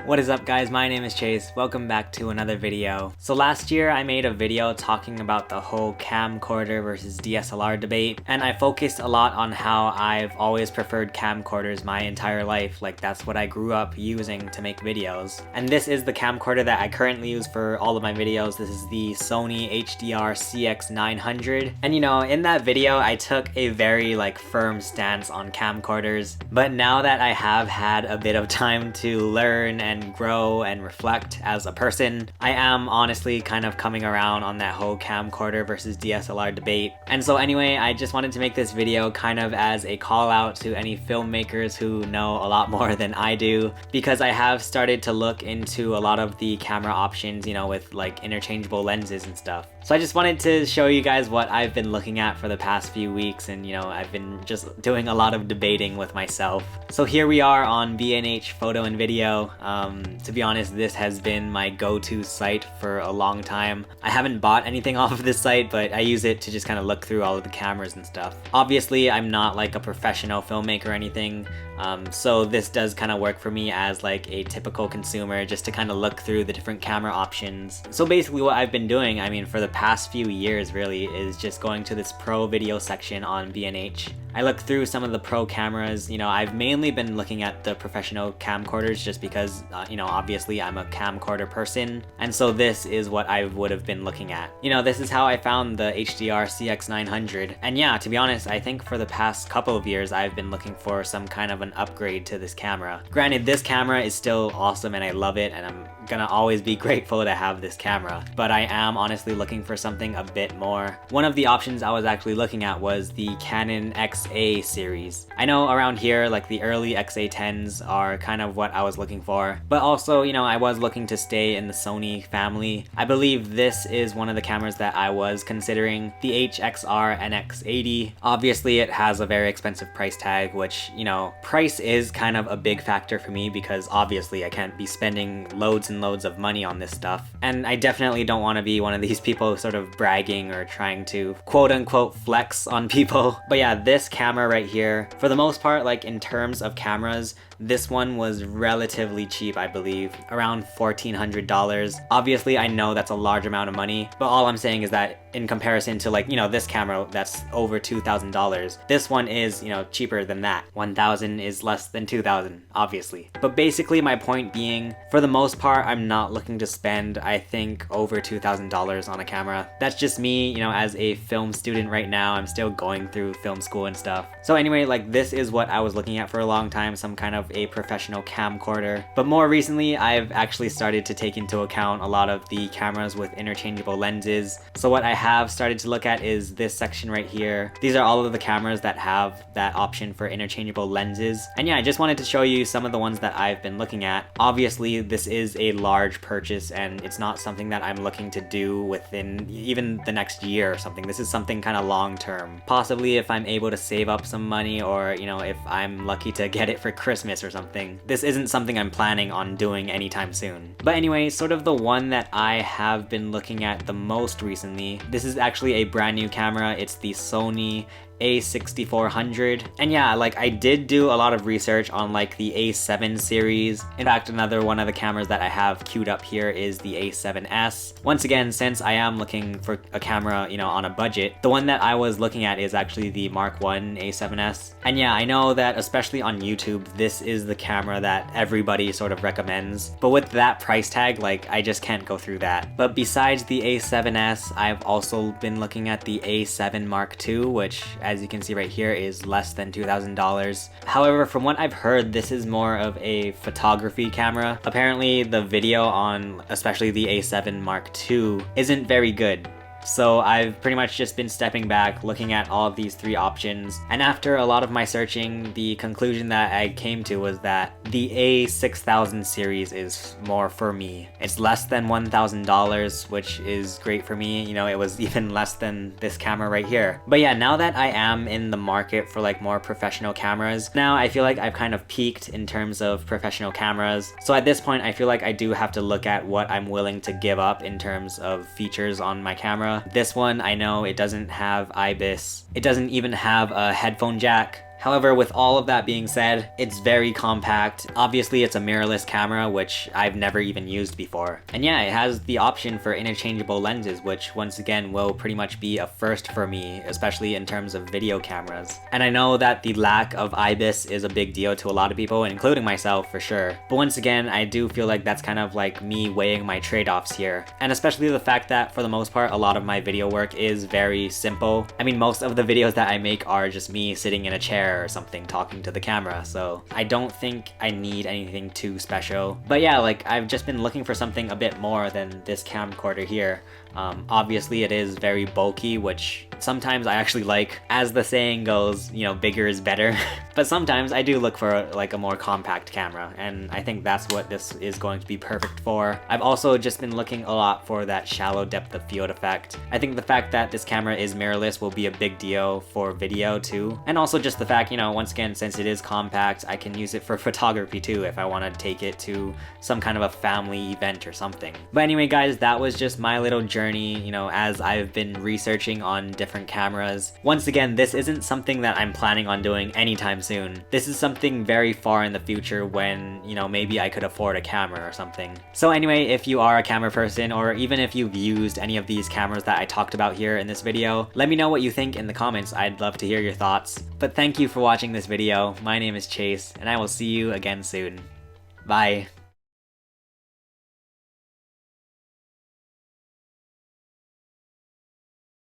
What is up guys, my name is Chase, welcome back to another video. So last year I made a video talking about the whole camcorder versus DSLR debate, and I focused a lot on how I've always preferred camcorders my entire life, like that's what I grew up using to make videos. And this is the camcorder that I currently use for all of my videos. This is the Sony HDR CX900, and you know, in that video I took a very firm stance on camcorders, but now that I have had a bit of time to learn and grow and reflect as a person, I am honestly kind of coming around on that whole camcorder versus DSLR debate. And so anyway, I just wanted to make this video kind of as a call out to any filmmakers who know a lot more than I do, because I have started to look into a lot of the camera options, you know, with like interchangeable lenses and stuff. So I just wanted to show you guys what I've been looking at for the past few weeks, and you know, I've been just doing a lot of debating with myself. So here we are on B&H Photo and Video. To be honest, this has been my go-to site for a long time. I haven't bought anything off of this site, but I use it to just kind of look through all of the cameras and stuff. Obviously, I'm not like a professional filmmaker or anything, so this does kind of work for me as like a typical consumer, just to kind of look through the different camera options. So basically what I've been doing, I mean, for the past few years really, is just going to this pro video section on B&H. I look through some of the pro cameras. You know, I've mainly been looking at the professional camcorders just because, you know, obviously I'm a camcorder person, and so this is what I would have been looking at. You know, this is how I found the HDR CX900, and yeah, to be honest, I think for the past couple of years I've been looking for some kind of an upgrade to this camera. Granted, this camera is still awesome and I love it, and I'm gonna always be grateful to have this camera, but I am honestly looking for something a bit more. One of the options I was actually looking at was the Canon XA series. I know around here, like the early XA10s are kind of what I was looking for, but also, you know, I was looking to stay in the Sony family. I believe this is one of the cameras that I was considering, the HXR NX80. Obviously, it has a very expensive price tag, which, you know, price is kind of a big factor for me because obviously I can't be spending loads and loads of money on this stuff. And I definitely don't want to be one of these people sort of bragging or trying to quote unquote flex on people. But yeah, this camera right here, for the most part, like in terms of cameras, this one was relatively cheap, I believe, around $1,400. Obviously, I know that's a large amount of money, but all I'm saying is that in comparison to, like, you know, this camera that's over $2,000, this one is, you know, cheaper than that. $1,000 is less than $2,000, obviously. But basically, my point being, for the most part, I'm not looking to spend, I think, over $2,000 on a camera. That's just me, you know, as a film student right now. I'm still going through film school and stuff. So anyway, like, this is what I was looking at for a long time, some kind of a professional camcorder. But more recently, I've actually started to take into account a lot of the cameras with interchangeable lenses. So what I have started to look at is this section right here. These are all of the cameras that have that option for interchangeable lenses. And yeah, I just wanted to show you some of the ones that I've been looking at. Obviously, this is a large purchase and it's not something that I'm looking to do within even the next year or something. This is something kind of long term. Possibly if I'm able to save up some money, or, you know, if I'm lucky to get it for Christmas or something. This isn't something I'm planning on doing anytime soon. But anyway, sort of the one that I have been looking at the most recently, this is actually a brand new camera. It's the Sony A6400. And yeah, like, I did do a lot of research on like the A7 series. In fact, another one of the cameras that I have queued up here is the A7S. Once again, since I am looking for a camera, you know, on a budget, the one that I was looking at is actually the Mark I A7S. And yeah, I know that especially on YouTube, this is the camera that everybody sort of recommends. But with that price tag, like, I just can't go through that. But besides the A7S, I've also been looking at the A7 Mark II, which, as you can see right here, is less than $2,000. However, from what I've heard, this is more of a photography camera. Apparently, the video on especially the A7 Mark II isn't very good. So I've pretty much just been stepping back, looking at all of these three options, and after a lot of my searching, the conclusion that I came to was that the A6000 series is more for me. It's less than $1,000, which is great for me. You know, it was even less than this camera right here. But yeah, now that I am in the market for like more professional cameras, now I feel like I've kind of peaked in terms of professional cameras. So at this point, I feel like I do have to look at what I'm willing to give up in terms of features on my camera. This one, I know it doesn't have IBIS. It doesn't even have a headphone jack. However, with all of that being said, it's very compact. Obviously, it's a mirrorless camera, which I've never even used before. And yeah, it has the option for interchangeable lenses, which once again will pretty much be a first for me, especially in terms of video cameras. And I know that the lack of IBIS is a big deal to a lot of people, including myself for sure. But once again, I do feel like that's kind of like me weighing my trade-offs here. And especially the fact that for the most part, a lot of my video work is very simple. I mean, most of the videos that I make are just me sitting in a chair or something talking to the camera, so I don't think I need anything too special. But yeah, like I've just been looking for something a bit more than this camcorder here. Obviously it is very bulky, which sometimes I actually like. As the saying goes, you know, bigger is better. But sometimes I do look for like a more compact camera, and I think that's what this is going to be perfect for. I've also just been looking a lot for that shallow depth of field effect. I think the fact that this camera is mirrorless will be a big deal for video too. And also just the fact, you know, once again, since it is compact, I can use it for photography too if I want to take it to some kind of a family event or something. But anyway guys, that was just my little journey, you know, as I've been researching on different cameras. Once again, this isn't something that I'm planning on doing anytime soon. This is something very far in the future when, you know, maybe I could afford a camera or something. So anyway, if you are a camera person, or even if you've used any of these cameras that I talked about here in this video, let me know what you think in the comments. I'd love to hear your thoughts. But thank you for watching this video. My name is Chase, and I will see you again soon. Bye.